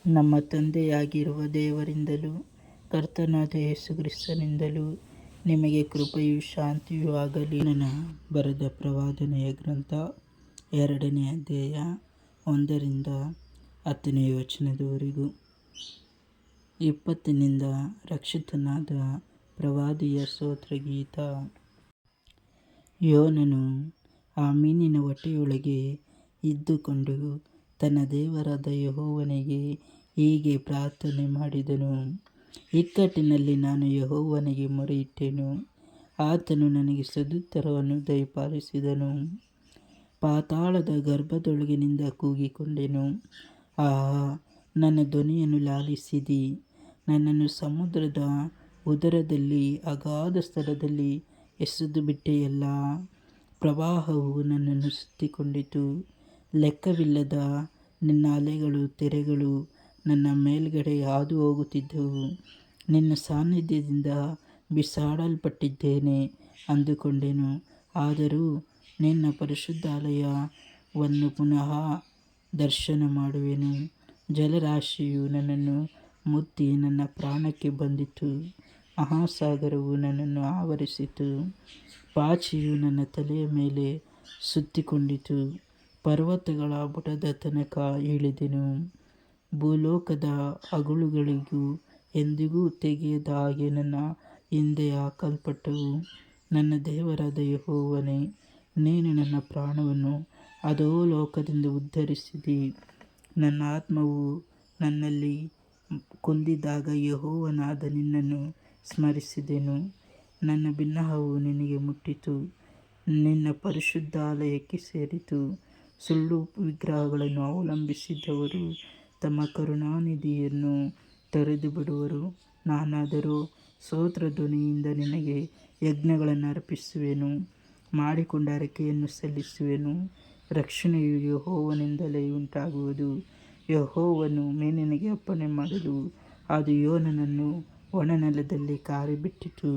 ನಮ್ಮ ತಂದೆಯಾಗಿರುವ ದೇವರಿಂದಲೂ ಕರ್ತನಾದ ಯೇಸು ಕ್ರಿಸ್ತನಿಂದಲೂ ನಿಮಗೆ ಕೃಪೆಯೂ ಶಾಂತಿಯೂ ಆಗಲಿ. ನನ್ನ ಬರೆದ ಪ್ರವಾದನೆಯ ಗ್ರಂಥ 2ನೇ ಅಧ್ಯಾಯ 1ರಿಂದ 10ನೇ ವಚನದವರೆಗೂ. ವಿಪತ್ತಿನಿಂದ ರಕ್ಷಿತನಾದ ಪ್ರವಾದಿಯ ಸ್ತೋತ್ರಗೀತ. ಯೋನನು ಆ ಮೀನಿನ ಹೊಟ್ಟೆಯೊಳಗೆ ಇದ್ದುಕೊಂಡು ತನ್ನ ದೇವರಾದ ಯೆಹೋವನಿಗೆ ಹೀಗೆ ಪ್ರಾರ್ಥನೆ ಮಾಡಿದನು. ಇಕ್ಕಟ್ಟಿನಲ್ಲಿ ನಾನು ಯೆಹೋವನಿಗೆ ಮೊರೆಯಿಟ್ಟೆನು, ಆತನು ನನಗೆ ಸದುತ್ತರವನ್ನು ದಯಪಾಲಿಸಿದನು. ಪಾತಾಳದ ಗರ್ಭದೊಳಗಿನಿಂದ ಕೂಗಿಕೊಂಡೆನು, ಆಹಾ, ನನ್ನ ಧ್ವನಿಯನ್ನು ಲಾಲಿಸಿದಿ. ನನ್ನನ್ನು ಸಮುದ್ರದ ಉದರದಲ್ಲಿ ಅಗಾಧ ಸ್ಥಳದಲ್ಲಿ ಎಸೆದು ಬಿಟ್ಟೆಯಲ್ಲ. ಪ್ರವಾಹವು ನನ್ನನ್ನು ಸುತ್ತಿಕೊಂಡಿತು, ಲೆಕ್ಕವಿಲ್ಲದ ನಿನ್ನ ಅಲೆಗಳು ತೆರೆಗಳು ನನ್ನ ಮೇಲ್ಗಡೆ ಹಾದು ಹೋಗುತ್ತಿದ್ದವು. ನಿನ್ನ ಸಾನ್ನಿಧ್ಯದಿಂದ ಬಿಸಾಡಲ್ಪಟ್ಟಿದ್ದೇನೆ ಅಂದುಕೊಂಡೆನು. ಆದರೂ ನಿನ್ನ ಪರಿಶುದ್ಧಾಲಯವನ್ನು ಪುನಃ ದರ್ಶನ ಮಾಡುವೆನು. ಜಲರಾಶಿಯು ನನ್ನನ್ನು ಮುತ್ತಿ ನನ್ನ ಪ್ರಾಣಕ್ಕೆ ಬಂದಿತು, ಮಹಾಸಾಗರವು ನನ್ನನ್ನು ಆವರಿಸಿತು. ಪಾಚಿಯು ನನ್ನ ತಲೆಯ ಮೇಲೆ ಸುತ್ತಿಕೊಂಡಿತು, ಪರ್ವತಗಳ ಬುಡದ ತನಕ ಇಳಿದೆನು. ಭೂಲೋಕದ ಅಗುಳುಗಳಿಗೂ ಎಂದಿಗೂ ತೆಗೆಯದ ಹಾಗೆ ನನ್ನ ಹಿಂದೆ ಹಾಕಲ್ಪಟ್ಟವು. ನನ್ನ ದೇವರಾದ ಯೆಹೋವನೇ, ನೀನು ನನ್ನ ಪ್ರಾಣವನ್ನು ಅಧೋಲೋಕದಿಂದ ಉದ್ಧರಿಸಿದಿ. ನನ್ನ ಆತ್ಮವು ನನ್ನಲ್ಲಿ ಕುಂದಿದಾಗ ಯೆಹೋವನಾದ ನಿನ್ನನ್ನು ಸ್ಮರಿಸಿದೆನು. ನನ್ನ ಬಿನ್ನಹವು ನಿನಗೆ ಮುಟ್ಟಿತು, ನಿನ್ನ ಪರಿಶುದ್ಧಾಲಯಕ್ಕೆ ಸೇರಿತು. ಸುಳ್ಳು ವಿಗ್ರಹಗಳನ್ನು ಅವಲಂಬಿಸಿದವರು ತಮ್ಮ ಕರುಣಾನಿಧಿಯನ್ನು ತೊರೆದು ಬಿಡುವರು. ನಾನಾದರೋ ಸ್ತೋತ್ರಧ್ವನಿಯಿಂದ ನಿನಗೆ ಯಜ್ಞಗಳನ್ನು ಅರ್ಪಿಸುವೆನು, ಮಾಡಿಕೊಂಡ ಹರಕೆಯನ್ನು ಸಲ್ಲಿಸುವೆನು. ರಕ್ಷಣೆಯು ಯೆಹೋವನಿಂದಲೇ ಉಂಟಾಗುವುದು. ಯೆಹೋವನು ಮೀನಿಗೆ ಅಪ್ಪಣೆ ಮಾಡಲು ಅದು ಯೋನನನ್ನು ಒಣನೆಲದಲ್ಲಿ ಕಾರಿಬಿಟ್ಟಿತು.